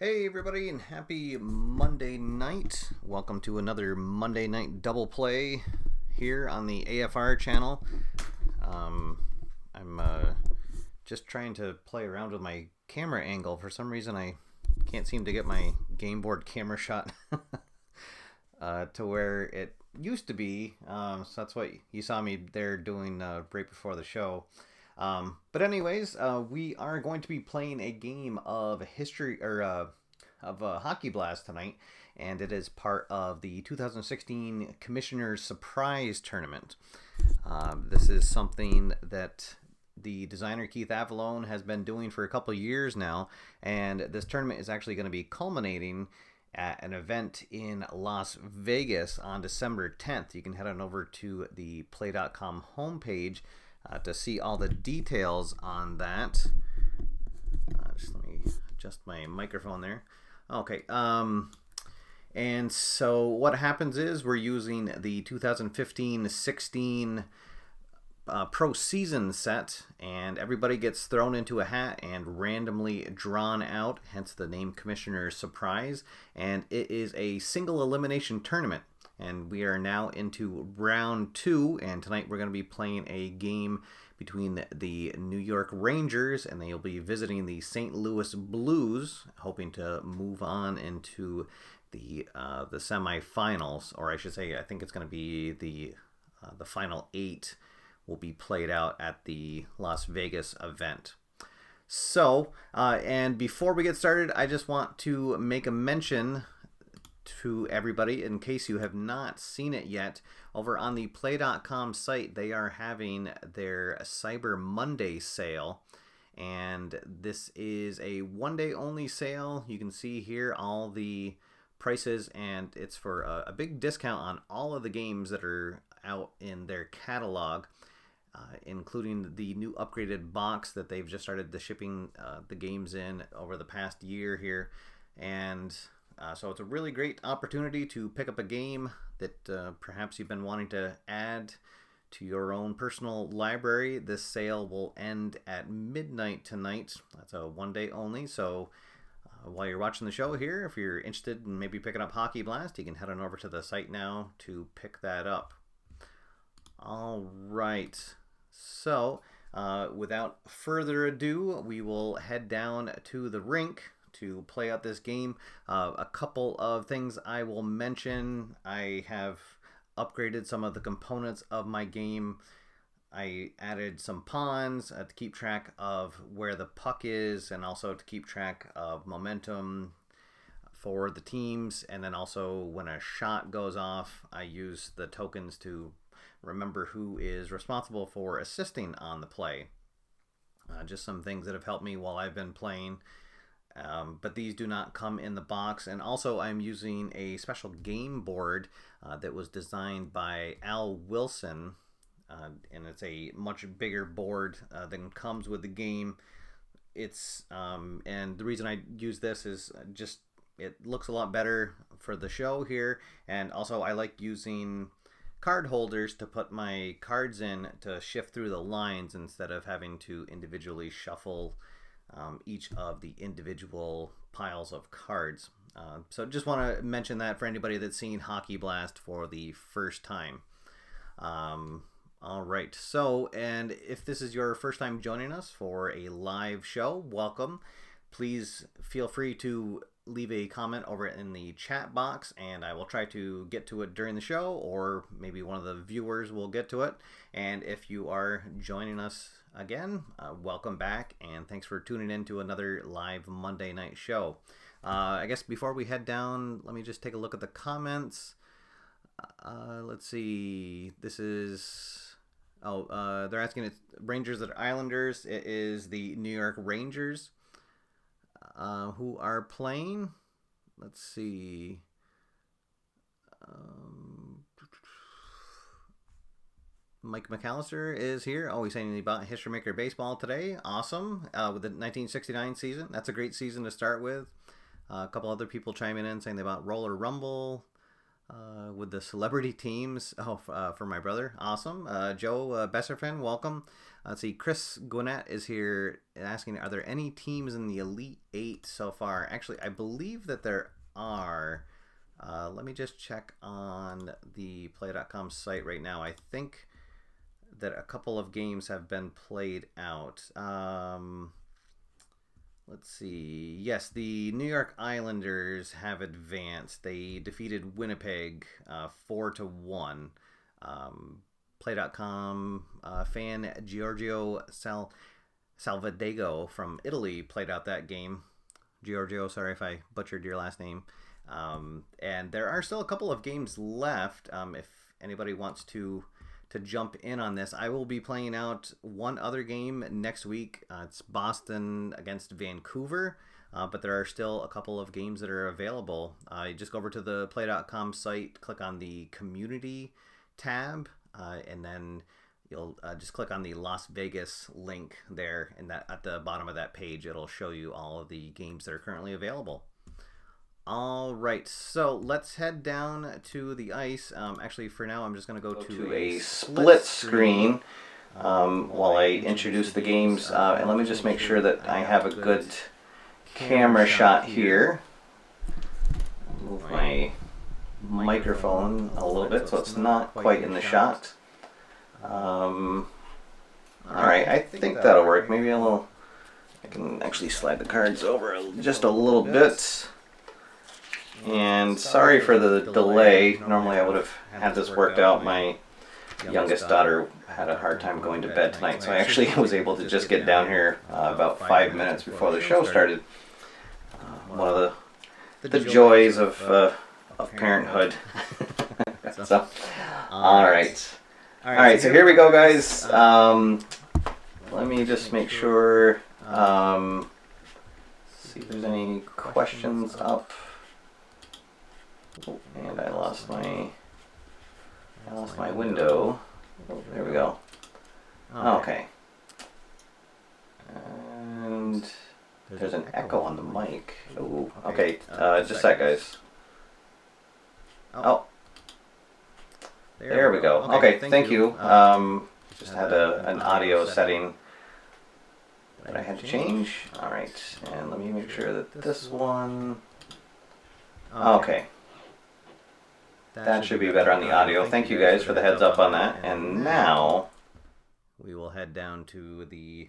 Hey everybody, and happy Monday night. Welcome to another Monday night double play here on the AFR channel. I'm just trying to play around with my camera angle. For some reason I can't seem to get my game board camera shot to where it used to be. So that's what you saw me there doing right before the show. But anyways, we are going to be playing a game of history or of Hockey Blast tonight, and it is part of the 2016 Commissioner's Surprise Tournament. This is something that the designer Keith Avalone has been doing for a couple of years now, and this tournament is actually going to be culminating at an event in Las Vegas on December 10th. You can head on over to the PLAAY.com homepage to see all the details on that. Just let me adjust my microphone there. Okay. And so what happens is we're using the 2015-16 Pro Season set, and everybody gets thrown into a hat and randomly drawn out, hence the name Commissioner's Surprise. And it is a single elimination tournament. And we are now into round 2, and tonight we're going to be playing a game between the New York Rangers, and they'll be visiting the St. Louis Blues, hoping to move on into the semifinals, or I should say, I think it's going to be the final 8 will be played out at the Las Vegas event. So, and before we get started, I just want to make a mention to everybody, in case you have not seen it yet, over on the PLAAY.com site, they are having their Cyber Monday sale, and this is a one-day only sale. You can see here all the prices, and it's for a big discount on all of the games that are out in their catalog, including the new upgraded box that they've just started the shipping the games in over the past year here. And so it's a really great opportunity to pick up a game that perhaps you've been wanting to add to your own personal library. This sale will end at midnight tonight. That's a one-day only. So while you're watching the show here, if you're interested in maybe picking up Hockey Blast, you can head on over to the site now to pick that up. All right. So without further ado, we will head down to the rink to play out this game. A couple of things I will mention. I have upgraded some of the components of my game. I added some pawns to keep track of where the puck is, and also to keep track of momentum for the teams. And then also when a shot goes off, I use the tokens to remember who is responsible for assisting on the play. Just some things that have helped me while I've been playing. But these do not come in the box. And also I'm using a special game board that was designed by Al Wilson, and it's a much bigger board than comes with the game. It's and the reason I use this is just it looks a lot better for the show here, and also I like using card holders to put my cards in to shift through the lines instead of having to individually shuffle each of the individual piles of cards. So just want to mention that for anybody that's seen Hockey Blast for the first time. All right, so, and if this is your first time joining us for a live show, welcome. Please feel free to leave a comment over in the chat box, and I will try to get to it during the show, or maybe one of the viewers will get to it. And if you are joining us again, welcome back, and thanks for tuning in to another live Monday night show. I guess before we head down, let me just take a look at the comments. Let's see. This is... they're asking if Rangers or Islanders. It is the New York Rangers who are playing. Let's see. Mike McAllister is here. Oh, he's saying about History Maker Baseball today. Awesome. With the 1969 season. That's a great season to start with. A couple other people chiming in saying about Roller Rumble. with the celebrity teams. Oh, for my brother. Awesome. Joe Besserfin, welcome. Let's see. Chris Gwinnett is here asking, are there any teams in the Elite 8 so far? Actually, I believe that there are. Let me just check on the play.com site right now. I think that a couple of games have been played out. Let's see. Yes, the New York Islanders have advanced. They defeated Winnipeg 4-1. Play.com fan Giorgio Salvadego from Italy played out that game. Giorgio, sorry if I butchered your last name. And there are still a couple of games left. If anybody wants to jump in on this, I will be playing out one other game next week. It's Boston against Vancouver, but there are still a couple of games that are available. You just go over to the play.com site, click on the community tab, and then you'll just click on the Las Vegas link there, and that at the bottom of that page it'll show you all of the games that are currently available. All right, so let's head down to the ice. Actually, for now, I'm just going to go to a split screen while I introduce the games. And let me just make sure that I have a good camera shot here. Move my microphone a little bit so it's not quite in the shot. All right, I think that'll work. Maybe I can actually slide the cards over just a little bit. And sorry for the delay. Normally I would have had this worked out. My youngest daughter had a hard time going to bed tonight, so I actually was able to just get down here about 5 minutes before the show started. One of the joys of parenthood. So, all right, so here we go, guys. Let me just make sure. See if there's any questions up. Oh, and I lost my window. Oh, there we go. Okay. And there's an echo on the mic. Oh, okay. Just a sec, guys. Oh, there we go. Okay, thank you. Just had an audio setting that I had to change. All right, and let me make sure that this one. Okay. That should be better on the audio. Thank you guys for the heads up on that. And now we will head down to the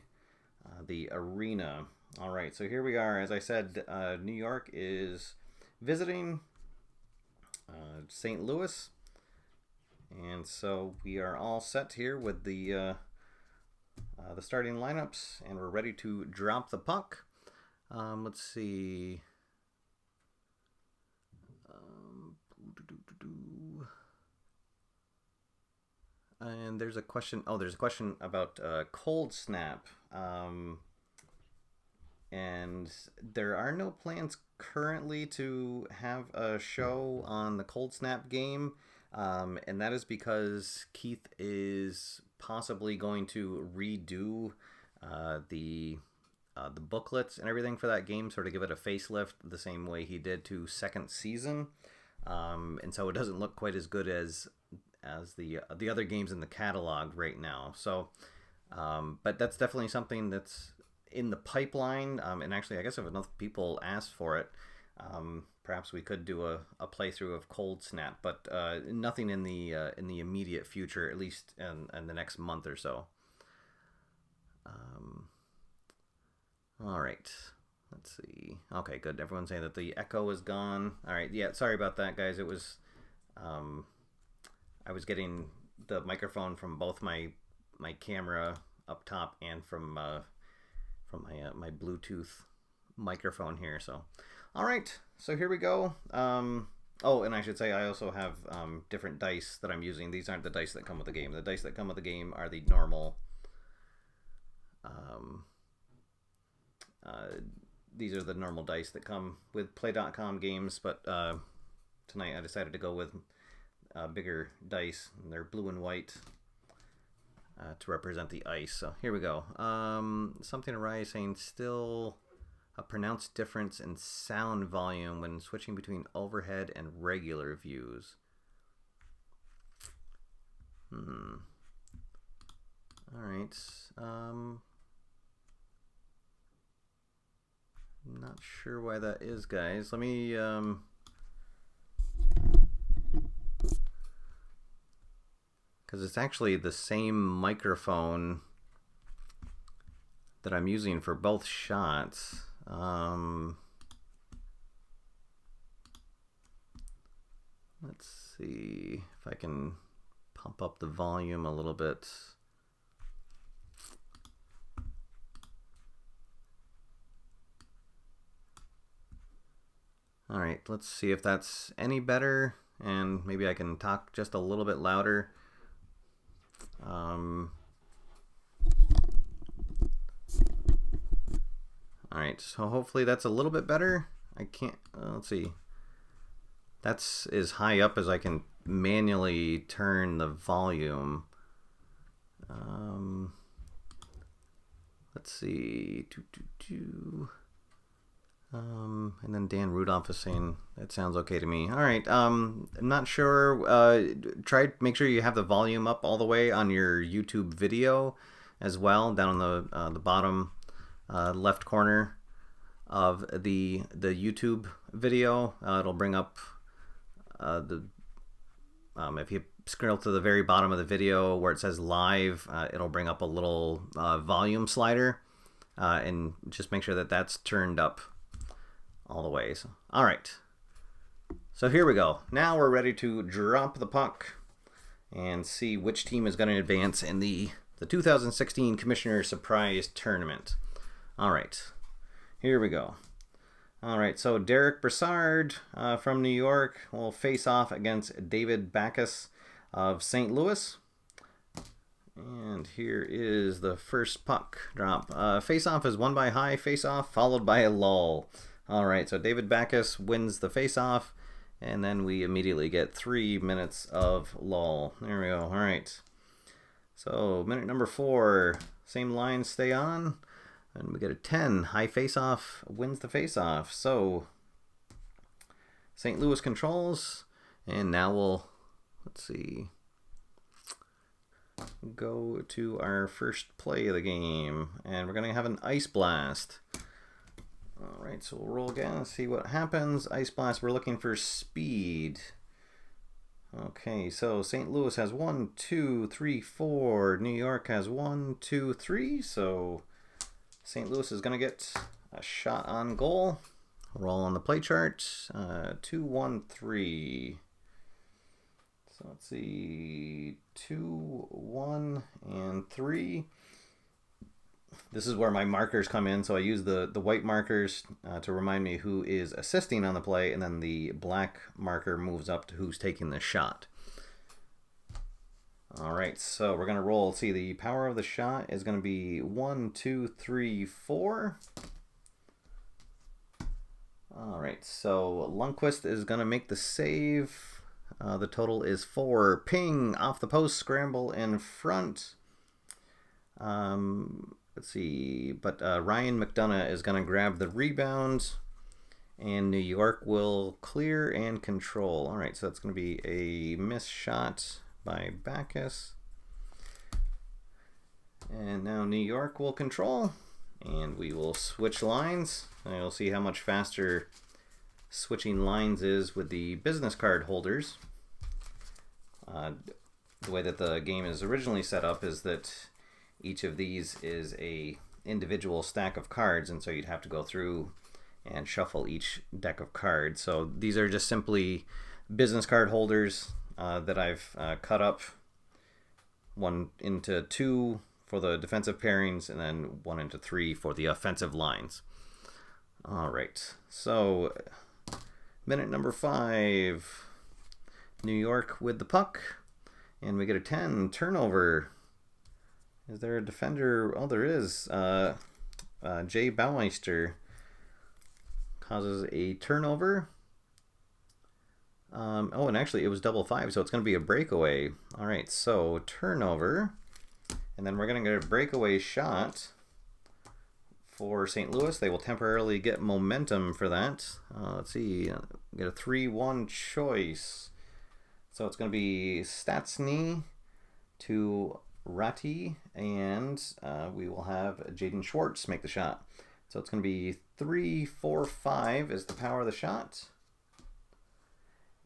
arena. All right, so here we are. As I said, New York is visiting St. Louis, and so we are all set here with the starting lineups, and we're ready to drop the puck. Let's see. And there's a question. Oh, there's a question about Cold Snap. And there are no plans currently to have a show on the Cold Snap game. And that is because Keith is possibly going to redo the booklets and everything for that game, sort of give it a facelift the same way he did to second season. And so it doesn't look quite as good as the other games in the catalog right now. So, but that's definitely something that's in the pipeline. And actually, I guess if enough people ask for it, perhaps we could do a playthrough of Cold Snap. But nothing in the immediate future, at least in the next month or so. All right. Let's see. Okay, good. Everyone's saying that the echo is gone. All right. Yeah, sorry about that, guys. It was, I was getting the microphone from both my camera up top and from my Bluetooth microphone here. So, all right. So here we go. Oh, and I should say I also have different dice that I'm using. These aren't the dice that come with the game. The dice that come with the game are the normal. These are the normal dice that come with Play.com games, but tonight I decided to go with bigger dice, and they're blue and white to represent the ice. So here we go. Something Araya saying still a pronounced difference in sound volume when switching between overhead and regular views. All right. I'm not sure why that is, guys. Let me because it's actually the same microphone that I'm using for both shots. Let's see if I can pump up the volume a little bit. All right, let's see if that's any better, and maybe I can talk just a little bit louder. All right, so hopefully that's a little bit better. I can't, let's see. That's as high up as I can manually turn the volume. Let's see. And then Dan Rudolph is saying that sounds okay to me. All right. I'm not sure. Make sure you have the volume up all the way on your YouTube video as well, down on the bottom left corner of the YouTube video. It'll bring up if you scroll to the very bottom of the video where it says live, it'll bring up a little volume slider, and just make sure that that's turned up all the way. So, all right. So here we go. Now we're ready to drop the puck and see which team is going to advance in the 2016 Commissioner Surprise Tournament. All right. Here we go. All right, so Derek Brassard from New York will face off against David Backus of St. Louis. And here is the first puck drop. Face-off is won by high face-off, followed by a lull. All right, so David Backus wins the face-off, and then we immediately get 3 minutes of lull. There we go. All right. So minute number 4, same lines stay on. And we get a 10. High face-off wins the face-off. So St. Louis controls. And now we'll, let's see, go to our first play of the game. And we're going to have an Ice Blast. All right, so we'll roll again and see what happens. Ice Blast, we're looking for speed. Okay, so St. Louis has 1, 2, 3, 4. New York has 1, 2, 3. So St. Louis is going to get a shot on goal. Roll on the play chart. 2, 1, 3. So let's see. 2, 1, and 3. This is where my markers come in. So I use the white markers to remind me who is assisting on the play, and then the black marker moves up to who's taking the shot. All right, so we're going to roll. See, the power of the shot is going to be 1, 2, 3, 4. All right, so Lundqvist is going to make the save. The total is 4. Ping, off the post, scramble in front. Let's see, but Ryan McDonough is going to grab the rebound, and New York will clear and control. All right, so that's going to be a missed shot by Backus. And now New York will control, and we will switch lines. And you'll see how much faster switching lines is with the business card holders. The way that the game is originally set up is that each of these is a individual stack of cards, and so you'd have to go through and shuffle each deck of cards. So these are just simply business card holders that I've cut up, 1 into 2 for the defensive pairings, and then 1 into 3 for the offensive lines. All right, so minute number 5, New York with the puck, and we get a 10 turnover. Is there a defender? Oh, there is. Jay Baumeister causes a turnover. Oh, and actually it was double 5, so it's going to be a breakaway. All right, so turnover. And then we're going to get a breakaway shot for St. Louis. They will temporarily get momentum for that. Let's see. Get a 3-1 choice. So it's going to be Stastny, to Ratti, and we will have Jaden Schwartz make the shot. So it's going to be 3, 4, 5 is the power of the shot.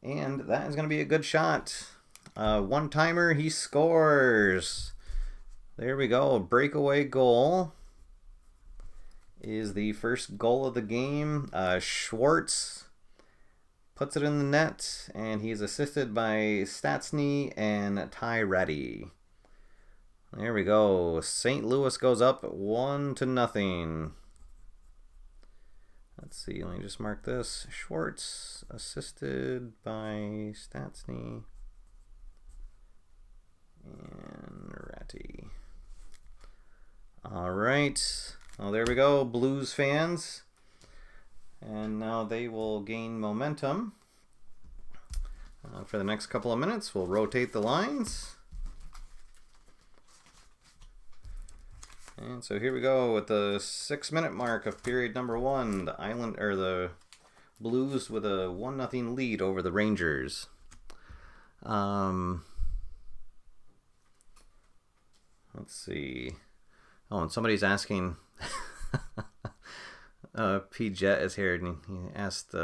And that is going to be a good shot. One-timer, he scores. There we go. Breakaway goal is the first goal of the game. Schwartz puts it in the net, and he's assisted by Statsny and Ty Reddy. There we go. St. Louis goes up 1-0. Let's see, let me just mark this. Schwartz assisted by Statsny and Ratty. All right. Well, there we go, Blues fans. And now they will gain momentum. For the next couple of minutes, we'll rotate the lines. And so here we go with the 6-minute mark of period number 1. The Blues with a 1-0 lead over the Rangers. Let's see. Oh, and somebody's asking. P Jet is here, and he asked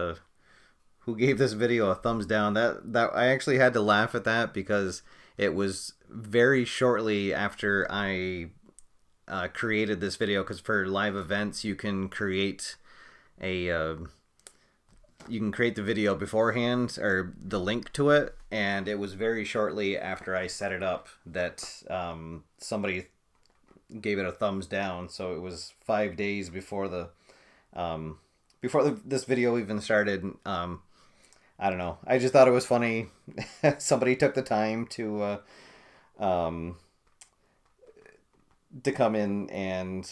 who gave this video a thumbs down. That I actually had to laugh at that because it was very shortly after I created this video, because for live events you can create the video beforehand, or the link to it, and it was very shortly after I set it up that somebody gave it a thumbs down. So it was 5 days before this video even started. I don't know, I just thought it was funny. Somebody took the time to come in and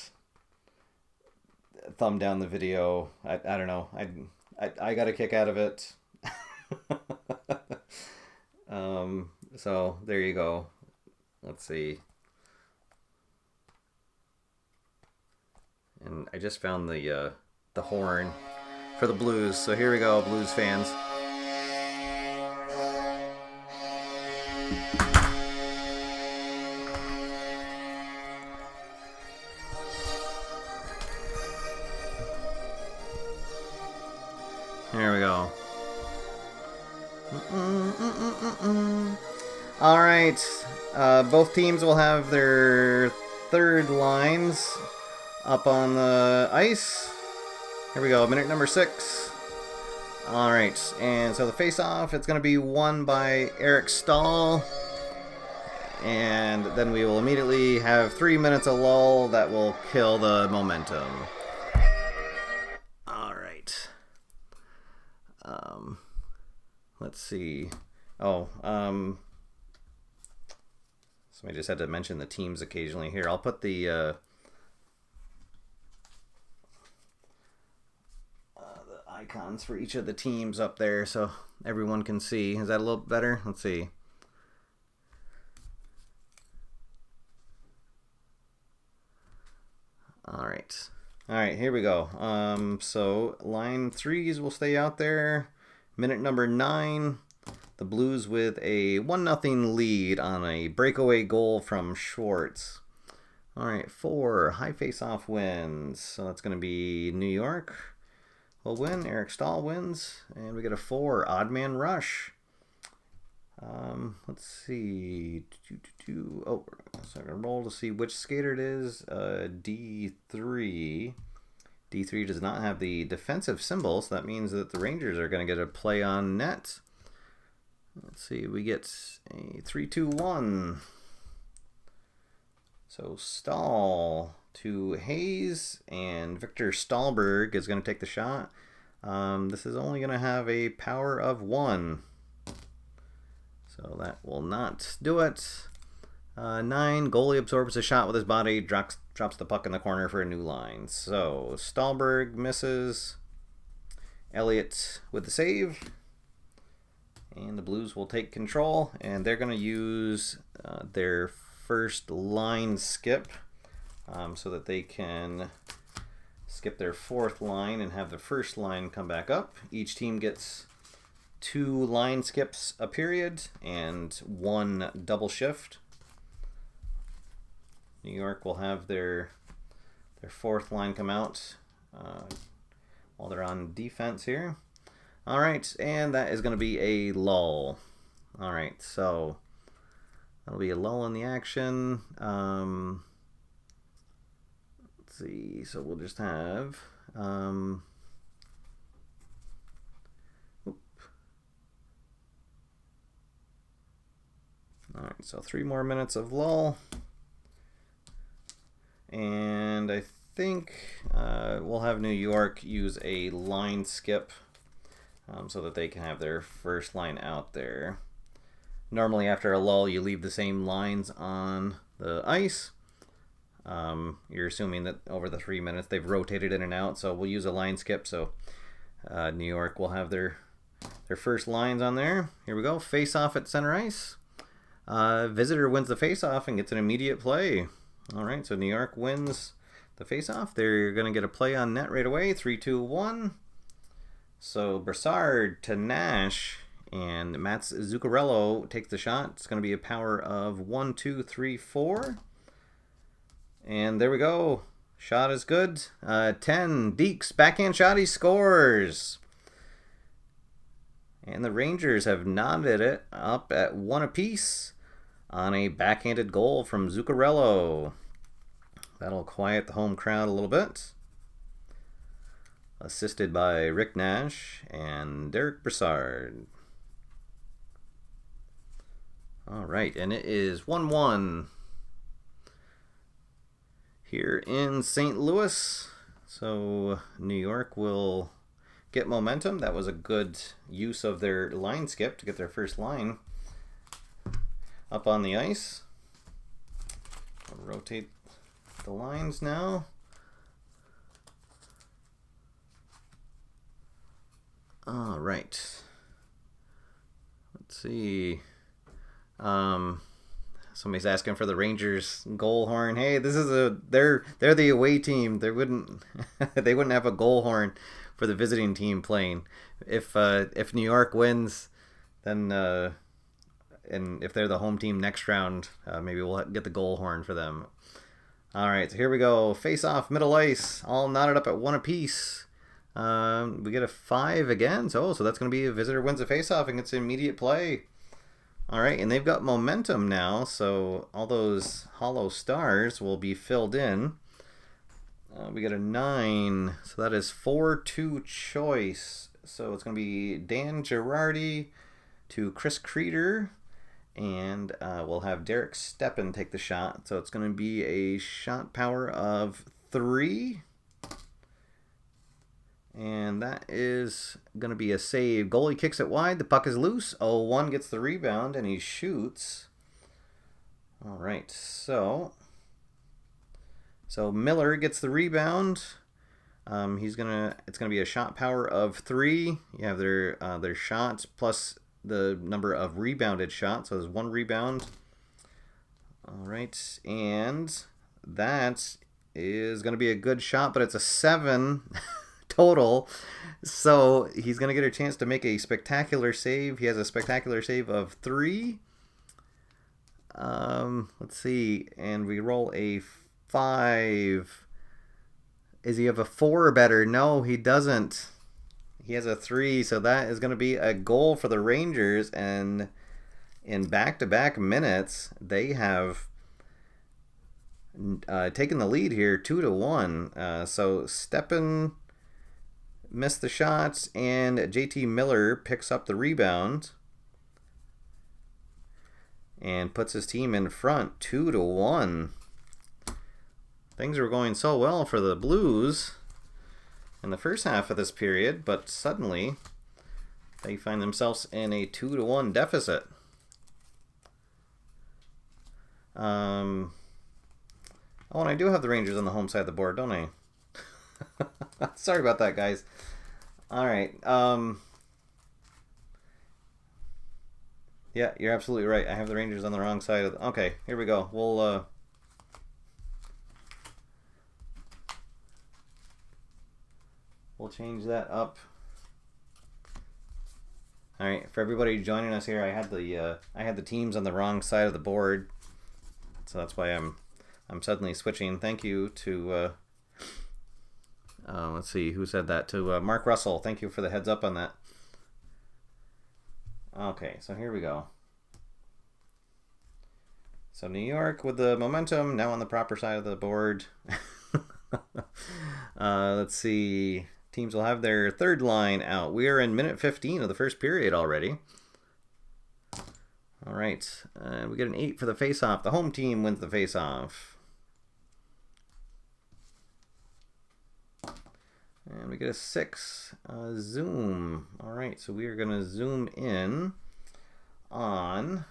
thumb down the video. I don't know. I got a kick out of it. So there you go. Let's see. And I just found the horn for the Blues. So here we go, Blues fans. There we go. All right. Both teams will have their third lines up on the ice. Here we go. Minute number 6. All right. And so the face-off, it's going to be won by Eric Stahl. And then we will immediately have 3 minutes of lull that will kill the momentum. Let's see. Oh, somebody just had to mention the teams occasionally here. I'll put the icons for each of the teams up there so everyone can see. Is that a little better? Let's see. All right. All right, here we go. So line 3s will stay out there. Minute number 9, the Blues with a 1-0 lead on a breakaway goal from Schwartz. All right, 4 high face-off wins. So that's going to be New York will win. Eric Stahl wins. And we get a 4 odd man rush. Let's see. Oh, so I'm going to roll to see which skater it is. D3. D3 does not have the defensive symbol, so that means that the Rangers are going to get a play on net. Let's see, we get a 3-2-1. So Stahl to Hayes, and Victor Stahlberg is going to take the shot. This is only going to have a power of 1. So that will not do it. 9, goalie absorbs a shot with his body, drops the puck in the corner for a new line. So Stahlberg misses. Elliott with the save. And the Blues will take control, and they're going to use their first line skip so that they can skip their 4th line and have the first line come back up. Each team gets 2 line skips a period and 1 double shift. New York will have their fourth line come out while they're on defense here. All right, and that is going to be a lull. All right, so that'll be a lull in the action. Let's see, so we'll just have... All right, so 3 more minutes of lull. And I think we'll have New York use a line skip so that they can have their first line out there. Normally after a lull, you leave the same lines on the ice. You're assuming that over the 3 minutes they've rotated in and out, so we'll use a line skip. So New York will have their first lines on there. Here we go, face off at center ice. Visitor wins the face-off and gets an immediate play. All right, so New York wins the face-off. They're going to get a play on net right away. 3-2-1. So Brassard to Nash, and Mats Zuccarello takes the shot. It's going to be a power of 1-2-3-4. And there we go. Shot is good. 10. Deeks, backhand shot, he scores. And the Rangers have knotted it up at 1 apiece on a backhanded goal from Zuccarello. That'll quiet the home crowd a little bit. Assisted by Rick Nash and Derek Brassard. All right, and it is 1-1 here in St. Louis. So New York will get momentum. That was a good use of their line skip to get their first line up on the ice. I'll rotate the lines now. All right. Let's see. Somebody's asking for the Rangers goal horn. Hey, this is they're the away team. They wouldn't have a goal horn for the visiting team playing. If New York wins, then and if they're the home team next round, maybe we'll get the goal horn for them. All right, so here we go. Face off, middle ice, all knotted up at 1 apiece. We get a 5 again. So that's going to be a visitor wins a face off and gets an immediate play. All right, and they've got momentum now, so all those hollow stars will be filled in. We got a 9, so that is 4-2 choice. So it's going to be Dan Girardi to Chris Kreider, and we'll have Derek Steppen take the shot. So it's going to be a shot power of 3. And that is going to be a save. Goalie kicks it wide. The puck is loose. 0-1 gets the rebound, and he shoots. All right, so Miller gets the rebound. It's gonna be a shot power of 3. You have their shots plus the number of rebounded shots. So there's 1 rebound. All right, and that is gonna be a good shot, but it's a 7 total. So he's gonna get a chance to make a spectacular save. He has a spectacular save of 3. Let's see, and we roll a 5. Is he have a 4 or better? No, he doesn't. He has a 3, so that is going to be a goal for the Rangers, and in back-to-back minutes, they have taken the lead here 2-1. So Steppen missed the shots, and JT Miller picks up the rebound and puts his team in front 2-1. Things were going so well for the Blues in the first half of this period, but suddenly they find themselves in a 2-1 deficit. Oh, and I do have the Rangers on the home side of the board, don't I? Sorry about that, guys. All right. Yeah, you're absolutely right. I have the Rangers on the wrong side of the... Okay, here we go. We'll change that up. All right, for everybody joining us here, I had the teams on the wrong side of the board, so that's why I'm I'm suddenly switching. Thank you to, let's see, who said that? To Mark Russell. Thank you for the heads up on that. Okay, so here we go. So New York with the momentum, now on the proper side of the board. Let's see. Teams will have their third line out. We are in minute 15 of the first period already. All right, we get an 8 for the face-off. The home team wins the face-off. And we get a 6. Zoom. All right, so we are going to zoom in on,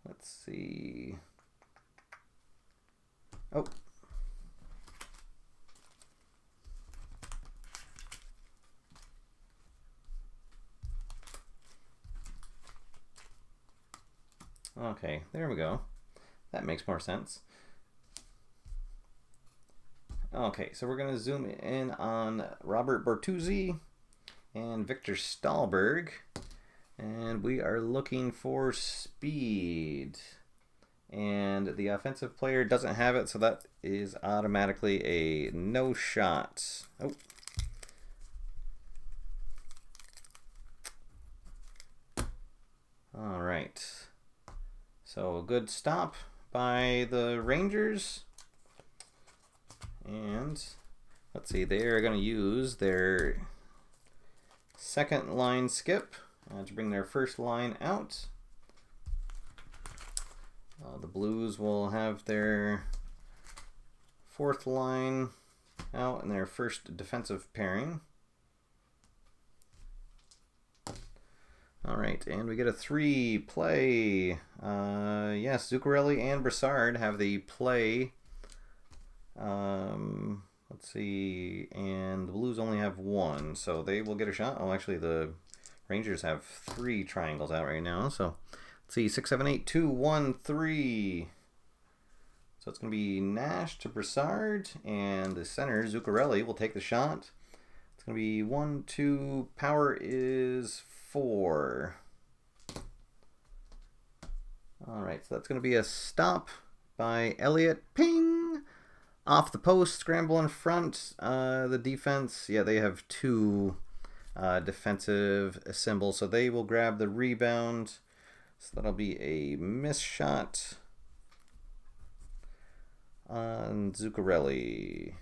let's see. Oh. Okay, there we go. That makes more sense. Okay, so we're going to zoom in on Robert Bortuzzi and Victor Stahlberg. And we are looking for speed. And the offensive player doesn't have it, so that is automatically a no shot. Oh. All right. So a good stop by the Rangers. And let's see, they are going to use their second line skip to bring their first line out. The Blues will have their fourth line out in their first defensive pairing. All right, and we get a 3 play. Yes, Zuccarelli and Brassard have the play. Let's see, and the Blues only have 1, so they will get a shot. Oh, actually, the Rangers have 3 triangles out right now. So let's see, 6, 7, 8, 2, 1, 3. So it's going to be Nash to Brassard, and the center, Zuccarelli, will take the shot. It's going to be 1, 2, power is 4. All right, so that's going to be a stop by Elliott. Ping! Off the post, scramble in front. The defense, yeah, they have 2 defensive symbols, so they will grab the rebound. So that'll be a miss shot on Zuccarelli.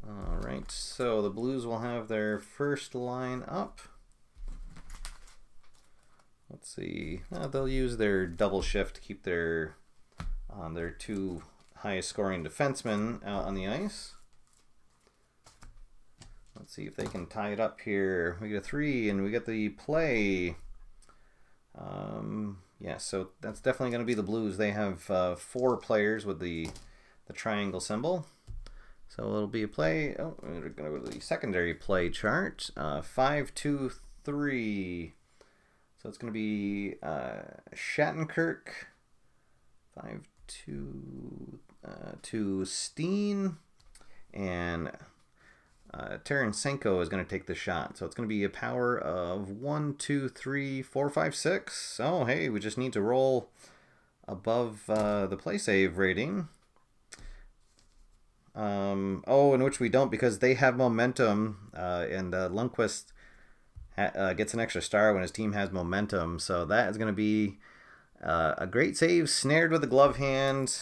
All right, so the Blues will have their first line up. Let's see. They'll use their double shift to keep their 2 highest scoring defensemen out on the ice. Let's see if they can tie it up here. We get a 3 and we get the play. Yeah, so that's definitely going to be the Blues. They have 4 players with the triangle symbol. So it'll be a play. Oh, we're going to go to the secondary play chart. 5, 2, 3. So it's going to be Shattenkirk. 5, 2, Steen, and Tarasenko is going to take the shot. So it's going to be a power of 1, 2, 3, 4, 5, 6. Oh, hey, we just need to roll above the play save rating. Oh, in which we don't, because they have momentum, and Lundqvist gets an extra star when his team has momentum. So that is going to be a great save, snared with the glove hand.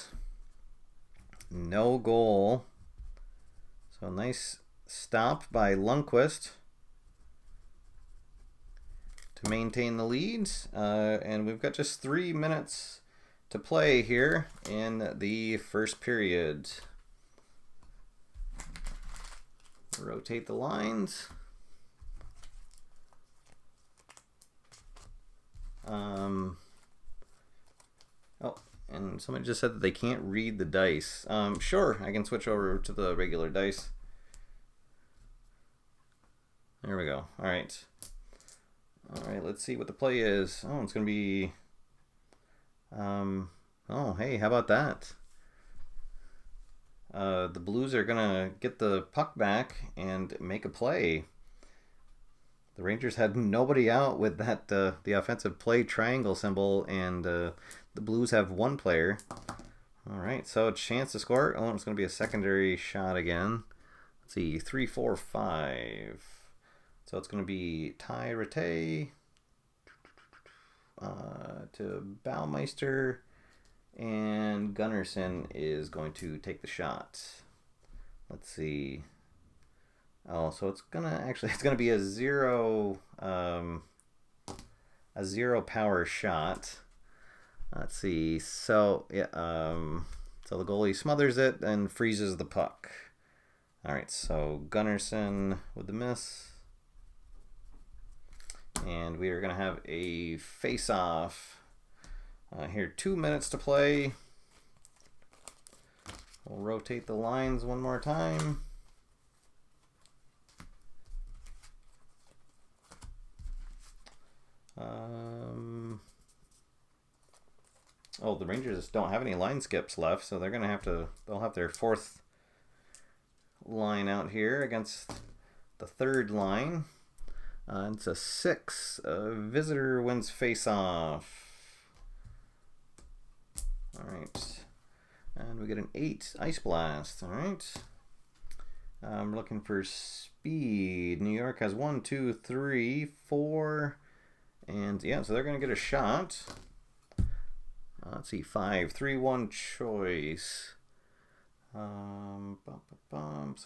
No goal. So nice stop by Lundqvist to maintain the lead. And we've got just 3 minutes to play here in the first period. Rotate the lines. Oh, and somebody just said that they can't read the dice. Sure, I can switch over to the regular dice. There we go. All right. All right, let's see what the play is. Oh, it's going to be... oh, hey, how about that? The Blues are going to get the puck back and make a play. The Rangers had nobody out with that the offensive play triangle symbol, and the Blues have one player. All right, so chance to score. Oh, it's going to be a secondary shot again. Let's see, 3, 4, 5. So it's going to be Ty Rattay to Baumeister, and Gunnarsson is going to take the shot. Let's see. Oh, so it's gonna be a zero power shot. Let's see. So yeah, so the goalie smothers it and freezes the puck. All right, so Gunnarsson with the miss, and we are gonna have a face-off. Here, 2 minutes to play. We'll rotate the lines one more time. Oh, the Rangers don't have any line skips left, so they're gonna they'll have their fourth line out here against the third line. It's a 6. Visitor wins face-off. All right, and we get an 8 ice blast. All right, we're looking for speed. New York has 1, 2, 3, 4. And yeah, so they're going to get a shot. Let's see, 5, 3, 1 choice. So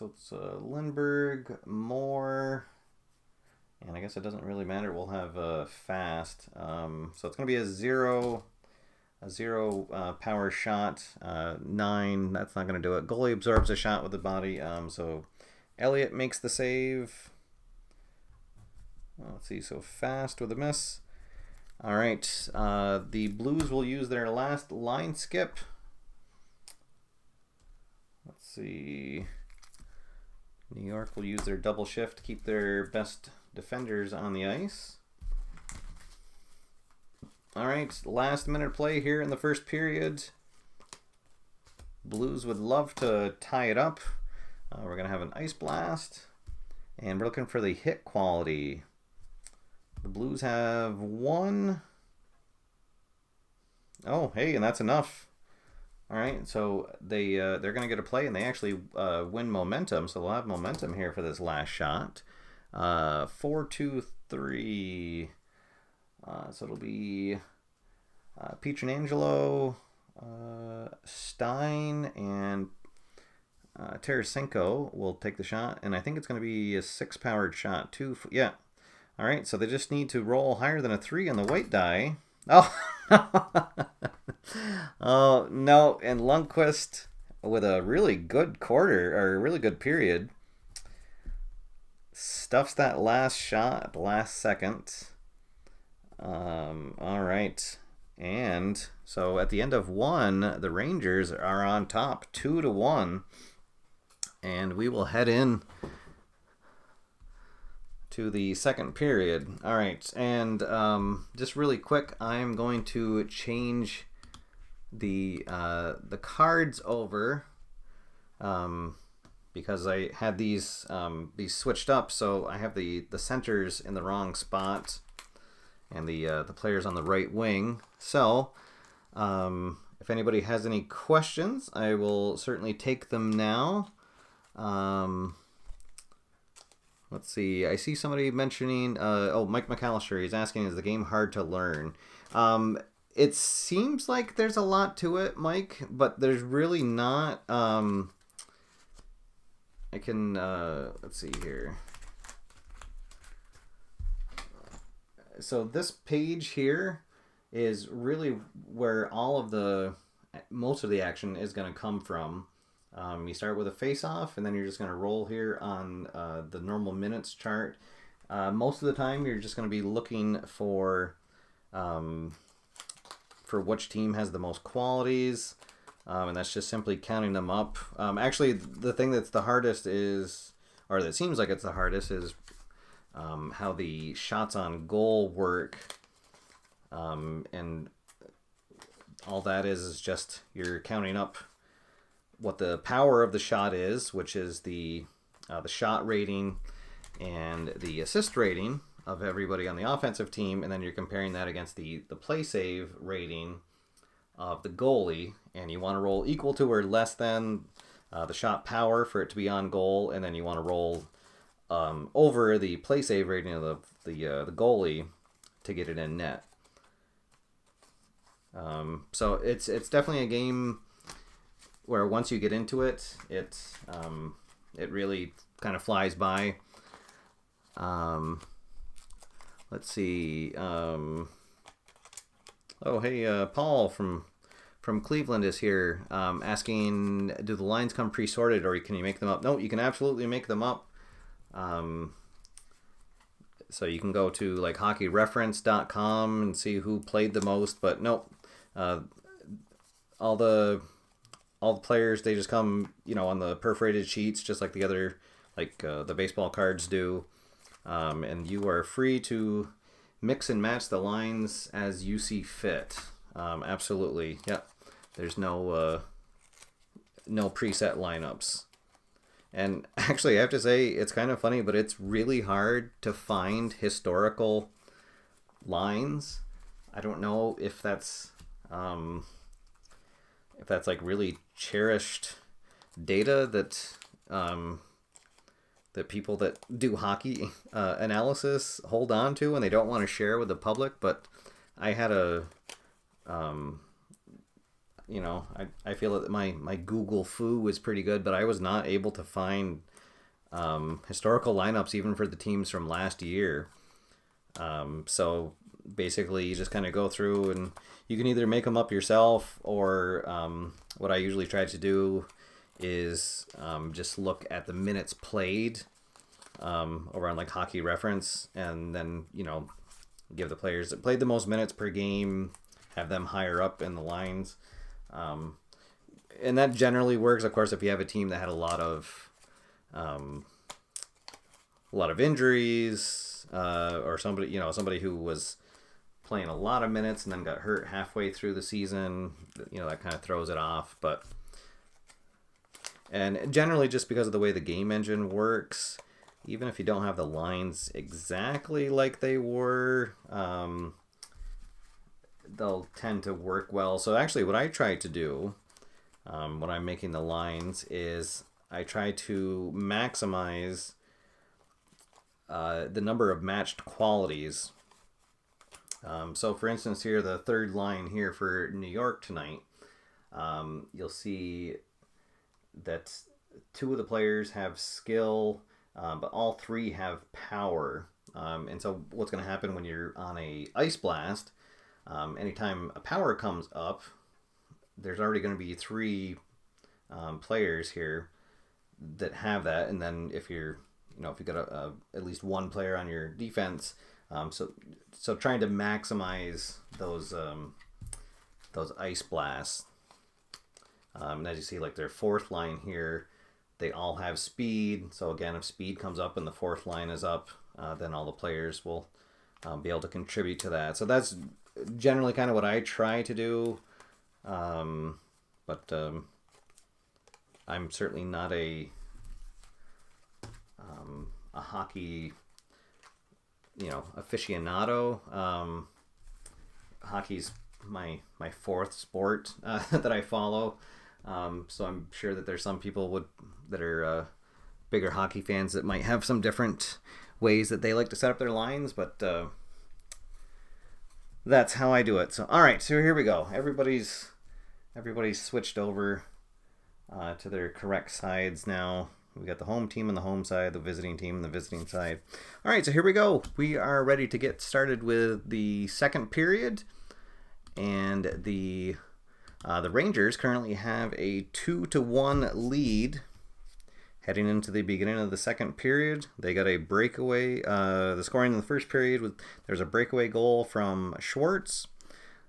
it's Lindbergh, Moore, and I guess it doesn't really matter. We'll have fast. So it's going to be a zero power shot. 9. That's not going to do it. Goalie absorbs a shot with the body. So Elliott makes the save. Let's see, so fast with a miss. All right, the Blues will use their last line skip. Let's see. New York will use their double shift to keep their best defenders on the ice. All right, last minute play here in the first period. Blues would love to tie it up. We're going to have an ice blast, and we're looking for the hit quality. The Blues have 1. Oh, hey, and that's enough. All right, so they're going to get a play, and they actually win momentum. So they'll have momentum here for this last shot. 4, 2, 3. So it'll be Pietrangelo, Stein, and Tarasenko will take the shot, and I think it's going to be a 6-powered shot. 2, yeah. All right, so they just need to roll higher than a 3 on the white die. Oh, oh no! And Lundqvist with a really good quarter, or a really good period, stuffs that last shot at the last second. All right, and so at the end of 1, the Rangers are on top 2-1, and we will head in to the second period. All right, and just really quick, I'm going to change the cards over because I had these switched up, so I have the centers in the wrong spot and the players on the right wing. So if anybody has any questions, I will certainly take them now. Let's see. I see somebody mentioning. Mike McAllister. He's asking, "Is the game hard to learn?" It seems like there's a lot to it, Mike, but there's really not. I can. Let's see here. So this page here is really where most of the action is going to come from. You start with a face-off, and then you're just going to roll here on the normal minutes chart. Most of the time, you're just going to be looking for which team has the most qualities, and that's just simply counting them up. Actually, the thing that's the hardest is, or that seems like it's the hardest, is how the shots on goal work, and all that is just you're counting up what the power of the shot is, which is the shot rating and the assist rating, of everybody on the offensive team, and then you're comparing that against the play save rating of the goalie, and you want to roll equal to or less than the shot power for it to be on goal, and then you want to roll over the play save rating of the goalie to get it in net. So it's definitely a game where once you get into it, it really kind of flies by. Let's see. Oh, hey, Paul from Cleveland is here, asking, do the lines come pre-sorted or can you make them up? No, you can absolutely make them up. So you can go to like hockeyreference.com and see who played the most, but nope. All the players, they just come, on the perforated sheets, just like the other, like the baseball cards do. And you are free to mix and match the lines as you see fit. Absolutely. Yep. There's no preset lineups. And actually, I have to say, it's kind of funny, but it's really hard to find historical lines. I don't know if that's like really cherished data that that people that do hockey analysis hold on to and they don't want to share with the public. But I had I feel that my Google foo is pretty good, but I was not able to find historical lineups even for the teams from last year. So basically you just kind of go through and you can either make them up yourself or what I usually try to do is just look at the minutes played over on like Hockey Reference, and then give the players that played the most minutes per game, have them higher up in the lines, and that generally works. Of course, if you have a team that had a lot of injuries, or somebody who was playing a lot of minutes and then got hurt halfway through the season, that kind of throws it off. And generally, just because of the way the game engine works, even if you don't have the lines exactly like they were, they'll tend to work well. So actually, what I try to do when I'm making the lines is I try to maximize the number of matched qualities. So for instance, here, the third line here for New York tonight, you'll see that two of the players have skill, but all three have power. And so what's going to happen when you're on a ice blast, anytime a power comes up, there's already going to be three players here that have that. And then if you've got at least one player on your defense, so trying to maximize those ice blasts. And as you see, like their fourth line here, they all have speed. So again, if speed comes up and the fourth line is up, then all the players will be able to contribute to that. So that's generally kind of what I try to do. But I'm certainly not a hockey aficionado. Hockey's my fourth sport that I follow. So I'm sure that there's some people that are bigger hockey fans that might have some different ways that they like to set up their lines, but that's how I do it. So all right, so here we go. Everybody's switched over to their correct sides now. We got the home team on the home side, the visiting team on the visiting side. All right, so here we go. We are ready to get started with the second period, and the Rangers currently have a 2-1 lead heading into the beginning of the second period. They got a breakaway. The scoring in the first period there's a breakaway goal from Schwartz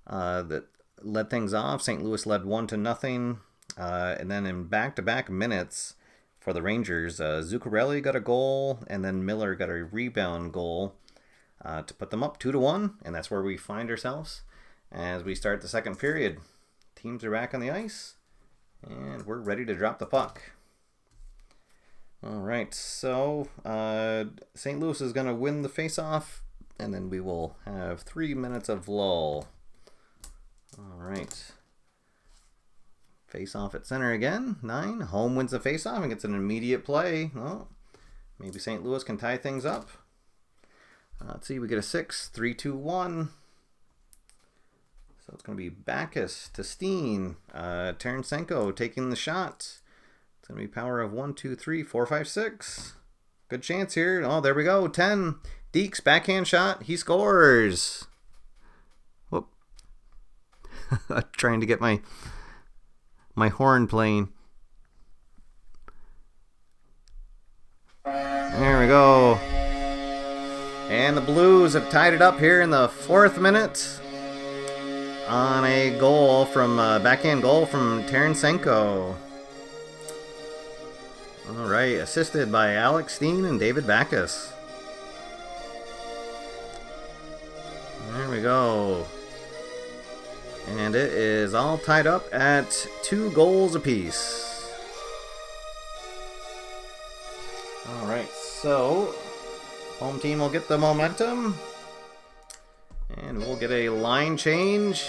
that led things off. St. Louis led 1-0, and then in back-to-back minutes for the Rangers, Zuccarelli got a goal, and then Miller got a rebound goal to put them up 2-1, and that's where we find ourselves as we start the second period. Teams are back on the ice, and we're ready to drop the puck. All right, so St. Louis is going to win the face-off, and then we will have 3 minutes of lull. All right. Face-off at center again, 9. Home wins the face-off and gets an immediate play. Well, maybe St. Louis can tie things up. Let's see, we get a 6, 3, 2, 1. So it's going to be Backus to Steen. Tarasenko taking the shot. It's going to be power of 1, 2, 3, 4, 5, 6. Good chance here. Oh, there we go. 10. Deeks, backhand shot. He scores. Whoop. Trying to get my horn playing. There we go. And the Blues have tied it up here in the 4th minute on a goal from backhand goal from Tarasenko. All right, assisted by Alex Steen and David Backus. There we go. And it is all tied up at 2 goals apiece. All right, so home team will get the momentum. And we'll get a line change.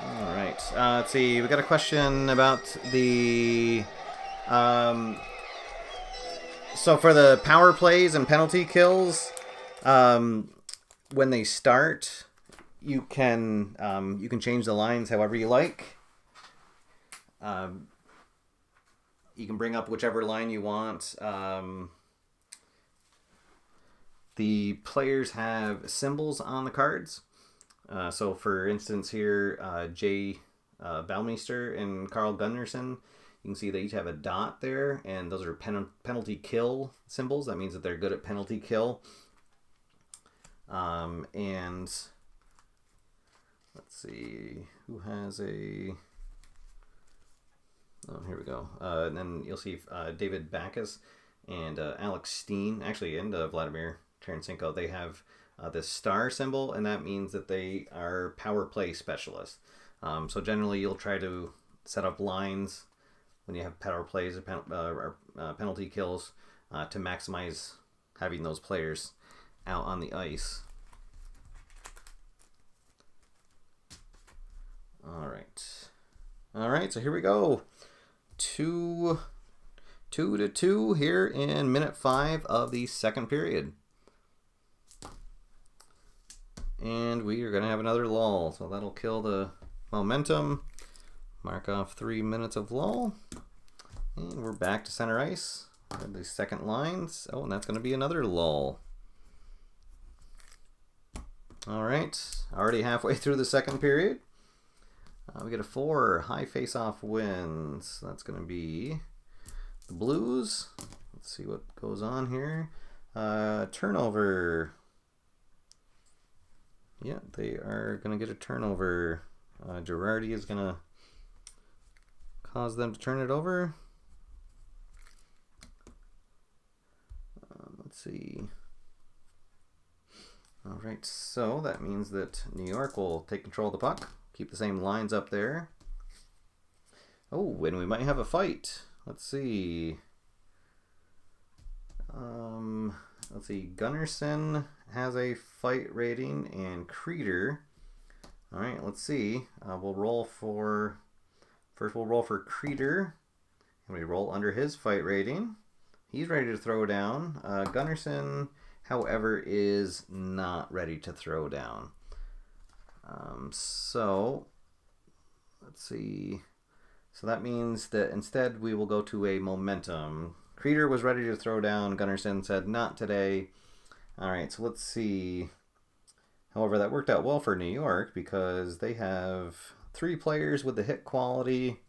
All right, let's see. We got a question about the... so for the power plays and penalty kills, when they start, you can change the lines however you like. You can bring up whichever line you want. The players have symbols on the cards. So for instance here, Jay Balmeister and Carl Gunnarsson, you can see they each have a dot there, and those are penalty kill symbols. That means that they're good at penalty kill. And let's see, who has a... Oh, here we go. And then you'll see David Backus and Alex Steen, actually, and Vladimir Tarasenko, they have this star symbol, and that means that they are power play specialists. So generally, you'll try to set up lines when you have power plays or penalty kills to maximize having those players out on the ice. All right, so here we go. 2-2 here in minute 5 of the 2nd period. And we are going to have another lull, so that'll kill the momentum. Mark off 3 minutes of lull. And we're back to center ice. The second lines. Oh, and that's going to be another lull. All right, already halfway through the 2nd period. We get a 4 high face-off wins. That's going to be the Blues. Let's see what goes on here. Turnover. Yeah, they are going to get a turnover. Girardi is going to cause them to turn it over. Let's see. All right, so that means that New York will take control of the puck. Keep the same lines up there. Oh, and we might have a fight. Let's see. Let's see. Gunnarsson has a fight rating, and Creeder. All right, let's see. We'll roll for Creeder, and we roll under his fight rating. He's ready to throw down. Gunnarsson, however, is not ready to throw down. So let's see. So that means that instead we will go to a momentum. Creeder was ready to throw down. Gunnarsson said not today. All right, so let's see. However, that worked out well for New York because they have 3 players with the hit quality,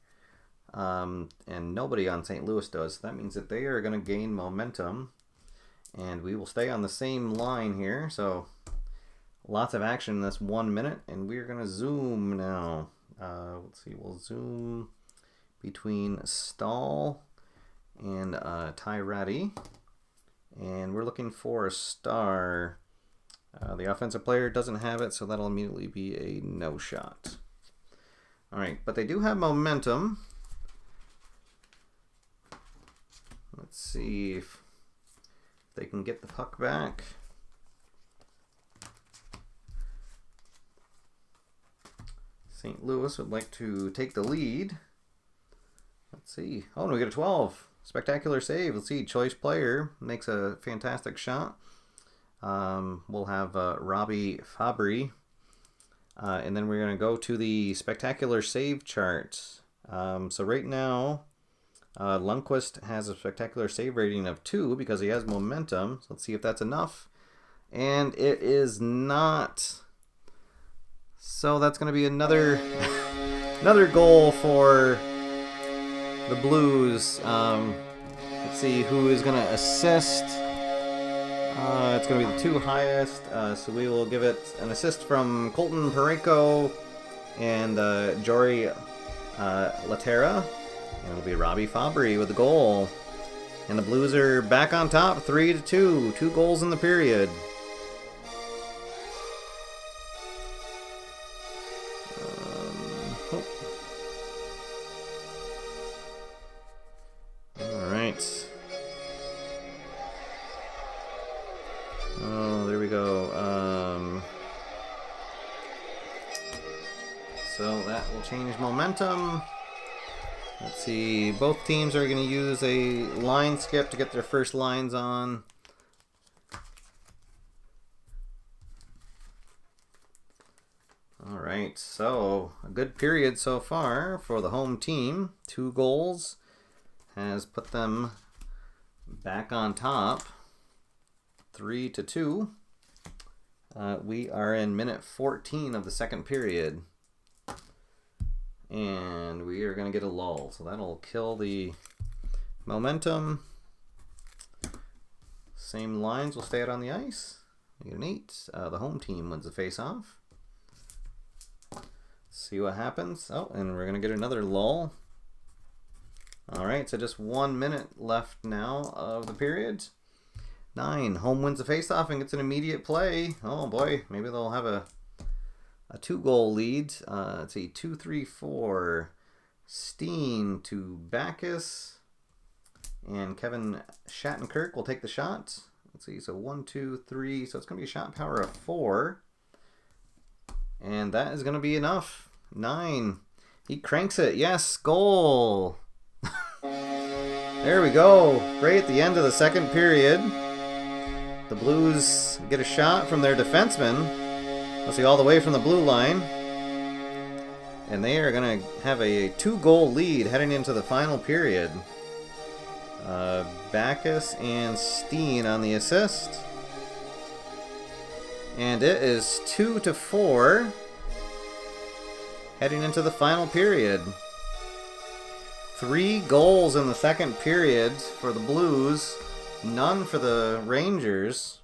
and nobody on St. Louis does. So that means that they are going to gain momentum, and we will stay on the same line here. So lots of action in this 1 minute, and we're going to zoom now. Let's see, we'll zoom between Stahl and Tyrati, and we're looking for a star. The offensive player doesn't have it, so that'll immediately be a no shot. All right, but they do have momentum. Let's see if they can get the puck back. St. Louis would like to take the lead. Let's see. Oh, no, we get a 12. Spectacular save. Let's see. Choice player makes a fantastic shot. We'll have Robbie Fabry. And then we're going to go to the spectacular save chart. So right now, Lundqvist has a spectacular save rating of 2 because he has momentum. So let's see if that's enough. And it is not. So that's going to be another another goal for the Blues. Let's see who is going to assist. It's going to be the 2 highest. So we will give it an assist from Colton Parayko and Jory Laterra. And it'll be Robbie Fabry with the goal. And the Blues are back on top, 3-2. 2 goals in the period. All right. Oh, there we go. So that will change momentum. Let's see, both teams are going to use a line skip to get their first lines on. All right, so a good period so far for the home team. 2 goals has put them back on top, 3-2. We are in minute 14 of the second period. And we are going to get a lull, so that'll kill the momentum. Same lines will stay out on the ice. We get an 8. The home team wins the face-off. See what happens. Oh, and we're going to get another lull. All right, so just 1 minute left now of the period. 9. Home wins the face-off and gets an immediate play. Oh boy, maybe they'll have a 2-goal lead. Let's see, 2-3-4. Steen to Backus. And Kevin Shattenkirk will take the shot. Let's see, so 1, 2, 3. So it's going to be a shot power of 4. And that is going to be enough. 9. He cranks it. Yes, goal. There we go. Right at the end of the second period. The Blues get a shot from their defenseman. Let's see, all the way from the blue line. And they are going to have a 2-goal lead heading into the final period. Backus and Steen on the assist. And it is 2-4 heading into the final period. 3 goals in the second period for the Blues. None for the Rangers.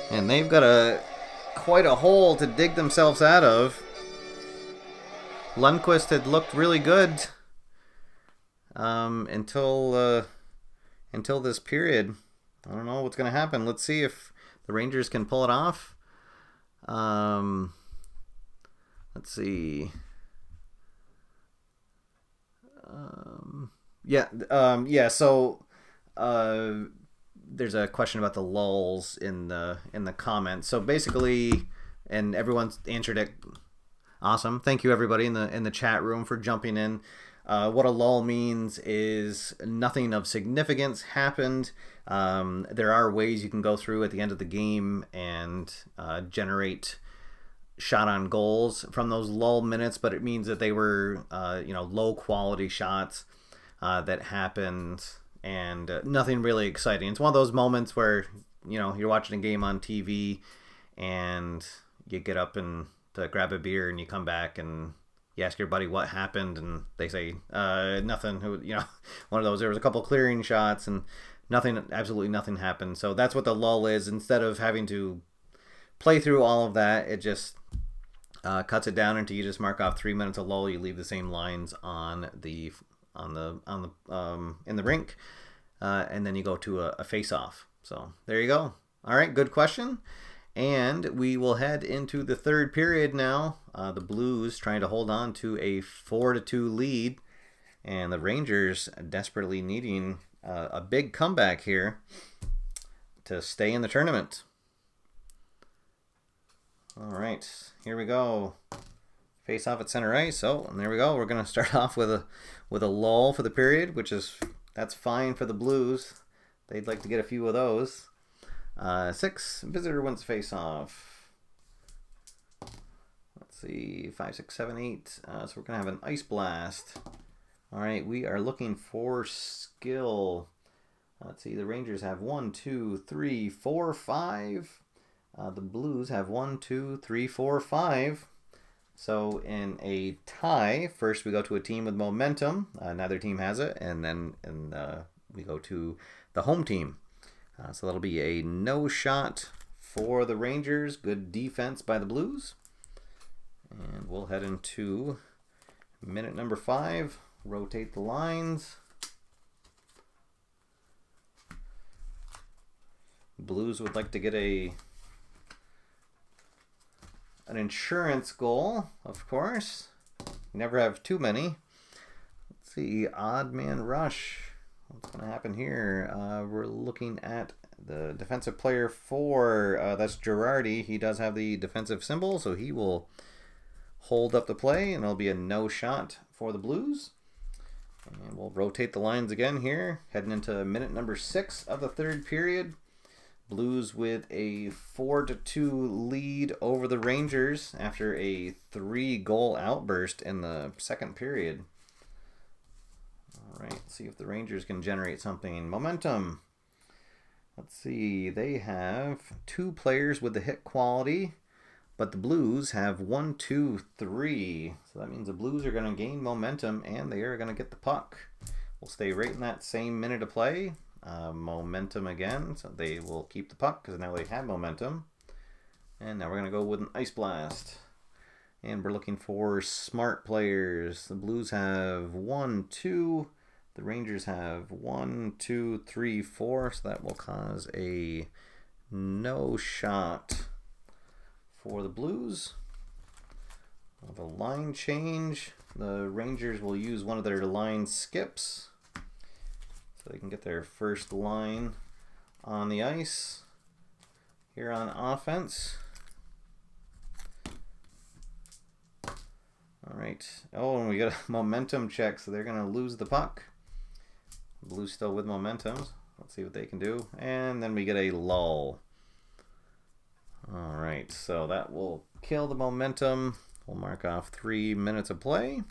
And they've got quite a hole to dig themselves out of. Lundqvist had looked really good until this period. I don't know what's going to happen. Let's see if the Rangers can pull it off. Let's see. So there's a question about the lulls in the comments. So basically, and everyone's answered it. Awesome. Thank you everybody in the chat room for jumping in. What a lull means is nothing of significance happened. There are ways you can go through at the end of the game and generate shot on goals from those lull minutes, but it means that they were low quality shots that happened and nothing really exciting. It's one of those moments where you're watching a game on TV and you get up and to grab a beer and you come back and you ask your buddy what happened and they say nothing. One of those. There was a couple clearing shots and absolutely nothing happened. So that's what the lull is. Instead of having to play through all of that, it just cuts it down into you just mark off 3 minutes of lull. You leave the same lines in the rink, and then you go to a face off. So there you go. All right, good question. And we will head into the third period now. The Blues trying to hold on to a 4-2 lead. And the Rangers desperately needing a big comeback here to stay in the tournament. All right, here we go. Face off at center ice. Oh, and there we go. We're going to start off with a lull for the period, that's fine for the Blues. They'd like to get a few of those. 6, visitor wins face off. Let's see, 5, 6, 7, 8. So we're going to have an ice blast. All right, we are looking for skill. Let's see, the Rangers have 1, 2, 3, 4, 5. The Blues have 1, 2, 3, 4, 5. So in a tie, first we go to a team with momentum. Neither team has it, and then we go to the home team. So that'll be a no shot for the Rangers. Good defense by the Blues. And we'll head into minute number 5. Rotate the lines. Blues would like to get an insurance goal, of course. Never have too many. Let's see, odd man rush. What's going to happen here? We're looking at the defensive player 4. That's Girardi. He does have the defensive symbol, so he will hold up the play, and it'll be a no shot for the Blues. And we'll rotate the lines again here, heading into minute number 6 of the third period. Blues with a 4-2 lead over the Rangers after a 3-goal outburst in the second period. All right, let's see if the Rangers can generate something. Momentum. Let's see, they have 2 players with the hit quality, but the Blues have 1, 2, 3. So that means the Blues are going to gain momentum, and they are going to get the puck. We'll stay right in that same minute of play. Momentum again, so they will keep the puck because now they have momentum. And now we're going to go with an ice blast. And we're looking for smart players. The Blues have 1, 2. The Rangers have 1, 2, 3, 4. So that will cause a no shot for the Blues. The line change. The Rangers will use one of their line skips, so they can get their first line on the ice here on offense. All right. Oh, and we got a momentum check, so they're going to lose the puck. Blues still with momentum. Let's see what they can do. And then we get a lull. All right, so that will kill the momentum. We'll mark off 3 minutes of play.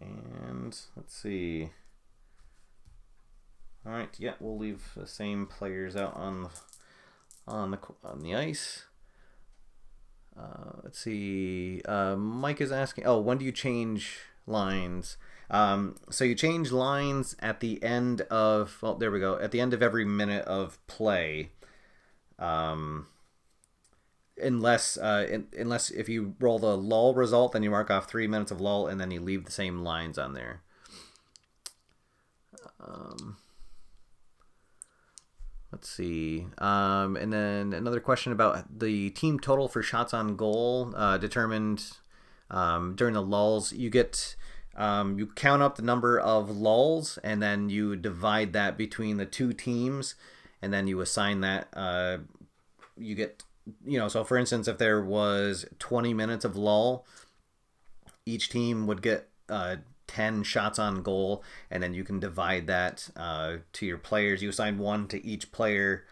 And let's see. All right, yeah, we'll leave the same players out on the ice. Let's see. Mike is asking, oh, when do you change lines? So you change lines at the end of, well, there we go, at the end of every minute of play. Unless if you roll the lull result, then you mark off 3 minutes of lull, and then you leave the same lines on there. Let's see. And then another question about the team total for shots on goal determined during the lulls. You get you count up the number of lulls, and then you divide that between the 2 teams, and then you assign that. You get, so for instance, if there was 20 minutes of lull, each team would get 10 shots on goal, and then you can divide that to your players. You assign 1 to each player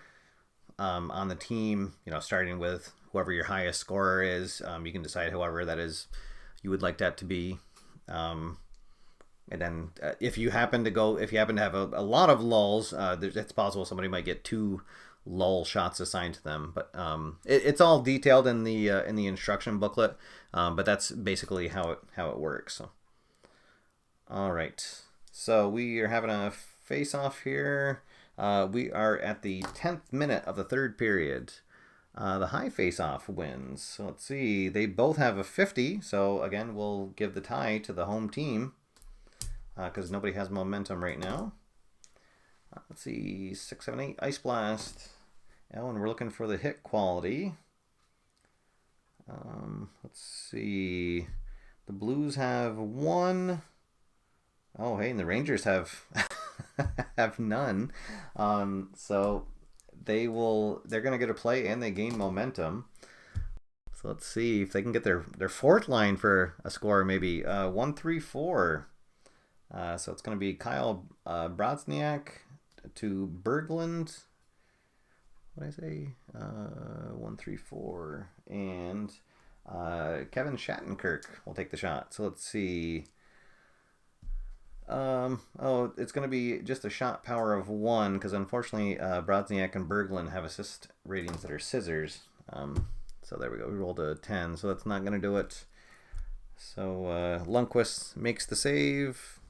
on the team, starting with whoever your highest scorer is. You can decide however that is you would like that to be. And then if you happen to have a lot of lulls, it's possible somebody might get 2 lull shots assigned to them, but it's all detailed in the instruction booklet, but that's basically how it works. So, all right, so we are having a face-off here. We are at the 10th minute of the third period. The high face-off wins. So let's see, they both have a 50, so again we'll give the tie to the home team because nobody has momentum right now. Let's see, 6, 7, 8, ice blast. Oh, and we're looking for the hit quality. Let's see. The Blues have 1. Oh, hey, and the Rangers have have none. So they're gonna get a play and they gain momentum. So let's see if they can get their fourth line for a score, maybe 1-3-4. So it's gonna be Kyle Brodsniak to Berglund. What did I say? 1-3-4, and Kevin Shattenkirk will take the shot. So let's see. Oh, it's going to be just a shot power of 1 because unfortunately Brodsniak and Berglund have assist ratings that are scissors. So there we go. We rolled a 10, so that's not going to do it. So Lundqvist makes the save.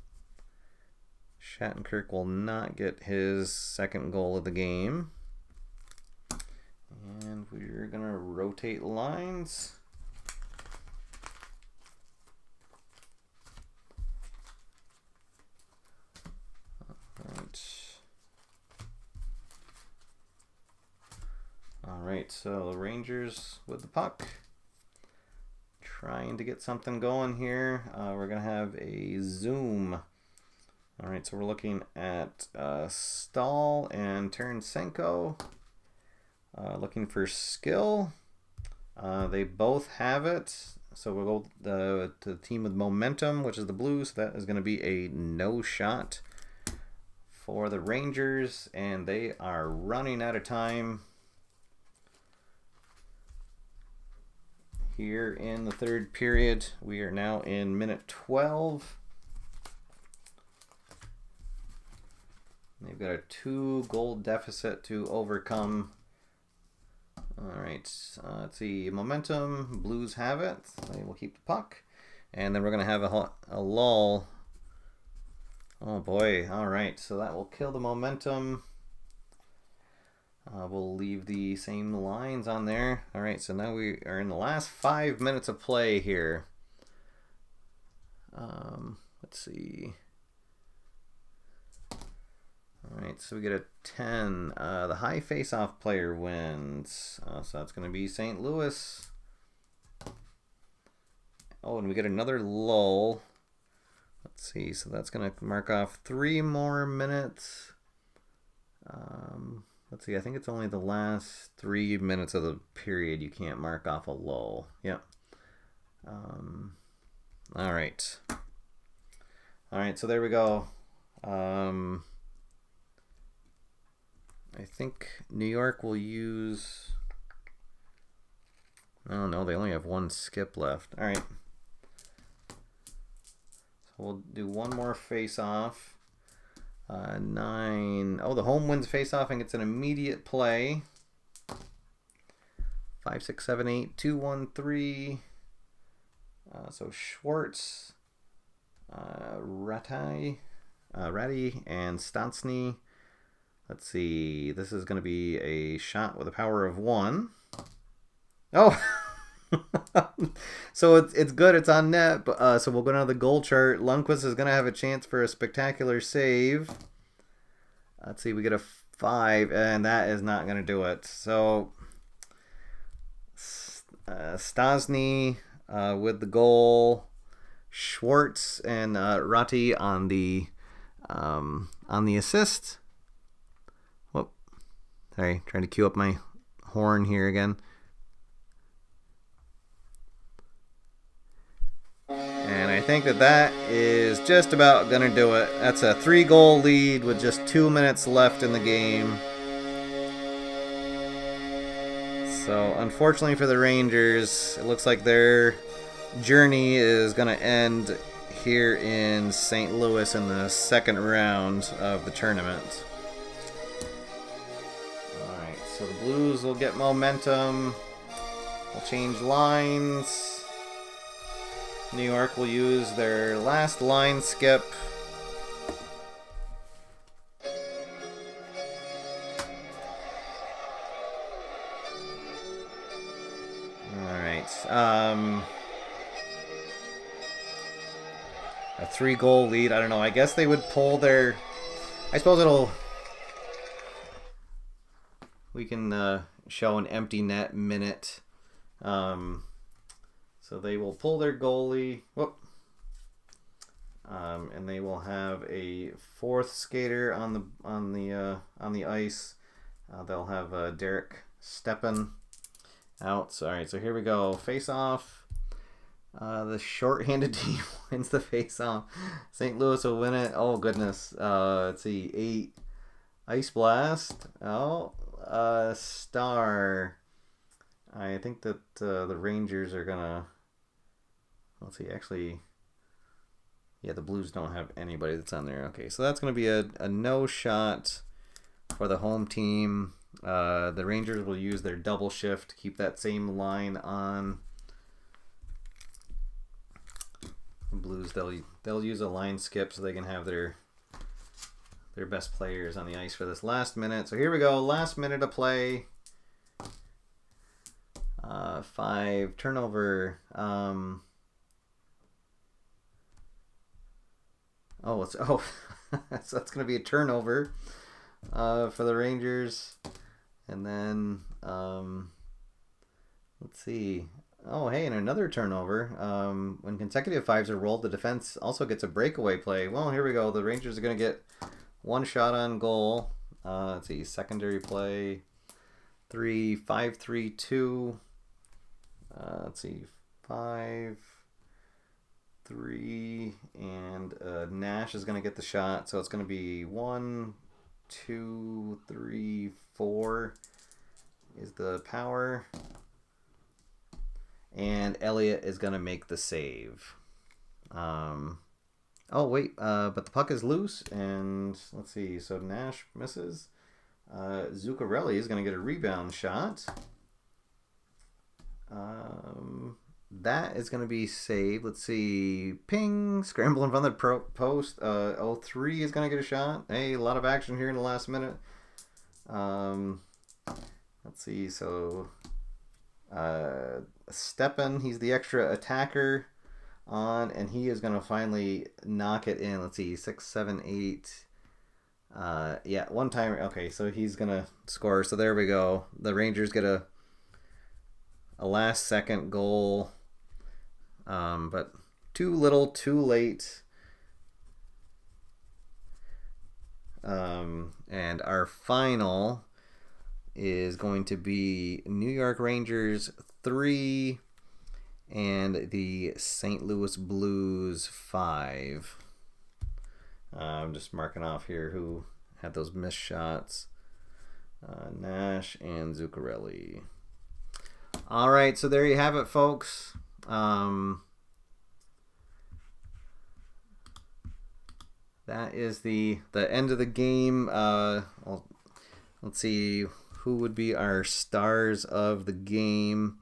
Shattenkirk will not get his second goal of the game. And we're going to rotate lines. Alright, so the Rangers with the puck. Trying to get something going here. We're going to have a zoom. Alright, so we're looking at Stahl and Tarasenko. Looking for skill. They both have it. So we'll go to the team with momentum, which is the Blues. So that is going to be a no shot for the Rangers, and they are running out of time here in the third period. We are now in minute 12. They've got a 2-goal deficit to overcome. All right, let's see. Momentum, Blues have it. They will keep the puck. And then we're going to have a lull. Oh boy, all right. So that will kill the momentum. We'll leave the same lines on there. All right, so now we are in the last 5 minutes of play here. Let's see. All right, so we get a 10. The high face-off player wins. So that's going to be St. Louis. Oh, and we get another lull. Let's see, so that's going to mark off 3 more minutes. Let's see, I think it's only the last 3 minutes of the period you can't mark off a lull. Yep. All right. All right, so there we go. I think New York will use... Oh no, they only have 1 skip left. All right. So we'll do 1 more face-off. 9. Oh, the home wins face-off and gets an immediate play. 5, 6, 7, 8, 2, 1, 3. So Schwartz, Ratty, and Stastny. Let's see. This is going to be a shot with a power of 1. Oh! So it's good. It's on net. But, so we'll go down to the goal chart. Lundqvist is going to have a chance for a spectacular save. Let's see. We get a 5, and that is not going to do it. So Stastny with the goal. Schwartz and Ratty on the assist. Sorry, trying to cue up my horn here again. And I think that is just about going to do it. That's a 3-goal lead with just 2 minutes left in the game. So unfortunately for the Rangers, it looks like their journey is going to end here in St. Louis in the second round of the tournament. So the Blues will get momentum. We'll change lines. New York will use their last line skip. Alright. A 3-goal lead. I don't know. I guess they would pull their... I suppose it'll... we can show an empty net minute. So they will pull their goalie. Whoop. And they will have a fourth skater on the ice. They'll have Derek Steppen out. So, all right, so here we go. Face off. The shorthanded team wins the face off. St. Louis will win it. Oh goodness. Let's see. 8 ice blast. Oh, star. I think that the Rangers are gonna. Let's see. Actually. Yeah, the Blues don't have anybody that's on there. Okay, so that's going to be a no shot for the home team. The Rangers will use their double shift to keep that same line on. The Blues, they'll use a line skip so they can have their best players on the ice for this last minute. So here we go, last minute of play. 5 turnover. So that's going to be a turnover for the Rangers. And then, let's see. Oh, hey, and another turnover. When consecutive 5s are rolled, the defense also gets a breakaway play. Well, here we go. The Rangers are going to get 1 shot on goal. Let's see. Secondary play. 3, 5, 3, 2. Let's see. 5... 3, and Nash is going to get the shot, so it's going to be 1, 2, 3, 4 is the power, and Elliott is going to make the save. Oh wait, but the puck is loose, and let's see, so Nash misses. Zuccarelli is going to get a rebound shot. That is going to be saved. Let's see. Ping. Scramble in front of the post. 03 is going to get a shot. Hey, a lot of action here in the last minute. Let's see. So, Steppen, he's the extra attacker on, and he is going to finally knock it in. Let's see. 6, 7, 8. Yeah, one time. Okay, so he's going to score. So there we go. The Rangers get a last second goal. But too little, too late. And our final is going to be New York Rangers 3 and the St. Louis Blues 5. I'm just marking off here who had those missed shots. Nash and Zuccarelli. All right, so there you have it, folks. That is the end of the game. Let's see who would be our stars of the game.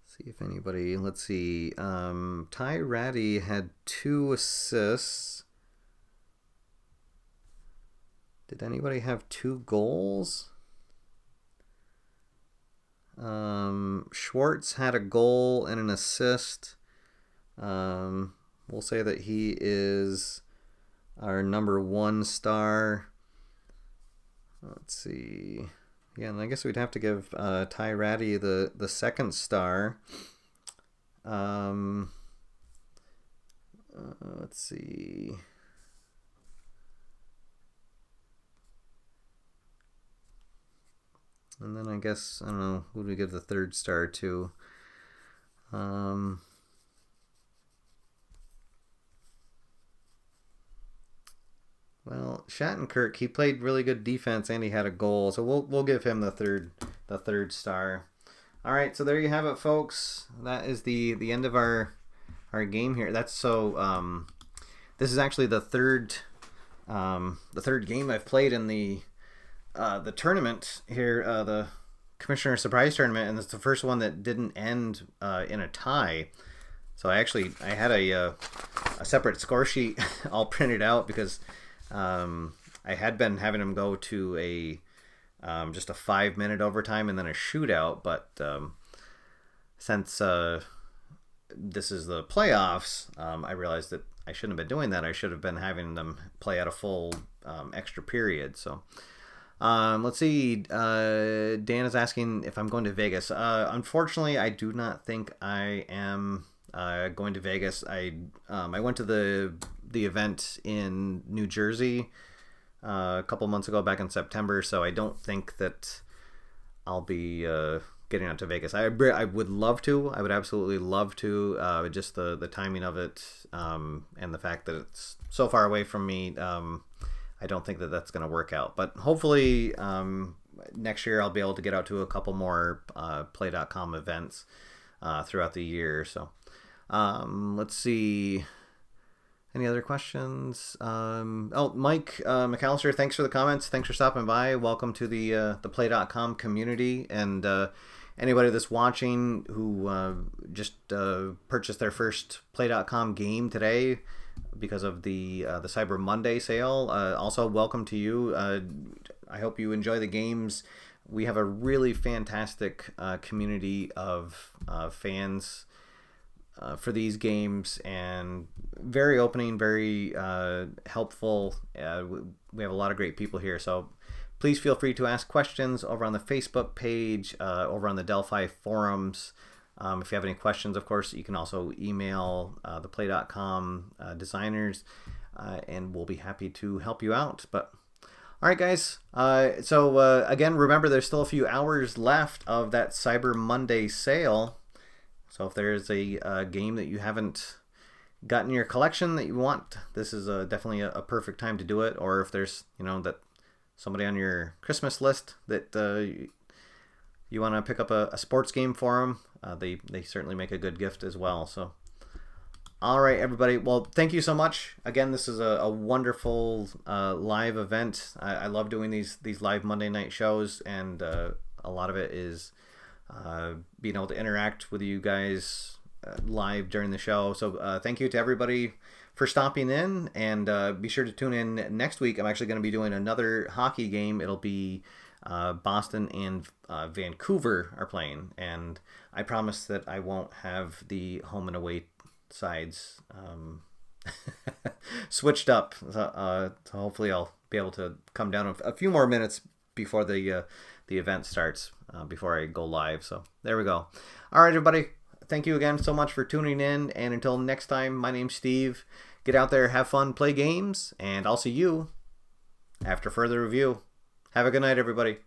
See if anybody. Let's see. Ty Ratty had 2 assists. Did anybody have 2 goals? Schwartz had a goal and an assist. We'll say that he is our number 1 star. Let's see. Yeah, and I guess we'd have to give Ty Ratty the second star. Let's see. And then I guess, I don't know, who do we give the third star to? Well, Shattenkirk, he played really good defense and he had a goal, so we'll give him the third star. All right, so there you have it, folks. That is the end of our game here. That's so. This is actually the third game I've played in the tournament here, the Commissioner Surprise Tournament, and it's the first one that didn't end in a tie. So I had a separate score sheet all printed out because I had been having them go to a just a 5-minute overtime and then a shootout, but since this is the playoffs, I realized that I shouldn't have been doing that. I should have been having them play at a full extra period. So let's see. Dan is asking if I'm going to Vegas. Unfortunately, I do not think I am going to Vegas. I went to the event in New Jersey a couple months ago, back in September. So I don't think that I'll be getting out to Vegas. I would love to. I would absolutely love to. Just the timing of it and the fact that it's so far away from me. I don't think that that's going to work out. But hopefully next year I'll be able to get out to a couple more PLAAY.com events throughout the year. So let's see. Any other questions? Mike McAllister, thanks for the comments. Thanks for stopping by. Welcome to the PLAAY.com community. And anybody that's watching who just purchased their first PLAAY.com game today because of the Cyber Monday sale, also welcome to you. I hope you enjoy the games. We have a really fantastic community of fans for these games, and very opening, very helpful. We have a lot of great people here, so please feel free to ask questions over on the Facebook page, over on the Delphi forums. If you have any questions, of course, you can also email the PLAAY.com designers, and we'll be happy to help you out. But all right, guys. So again, remember, there's still a few hours left of that Cyber Monday sale. So if there's a game that you haven't got in your collection that you want, this is definitely a perfect time to do it. Or if there's, that somebody on your Christmas list that you want to pick up a sports game for them, they certainly make a good gift as well. So, all right, everybody. Well, thank you so much. Again, this is a wonderful live event. I love doing these live Monday night shows, and a lot of it is being able to interact with you guys live during the show. So thank you to everybody for stopping in, and be sure to tune in next week. I'm actually going to be doing another hockey game. It'll be Boston and Vancouver are playing, and I promise that I won't have the home and away sides switched up. So hopefully I'll be able to come down a few more minutes before the event starts, before I go live. So there we go. All right, everybody. Thank you again so much for tuning in. And until next time, my name's Steve. Get out there, have fun, play games, and I'll see you after further review. Have a good night, everybody.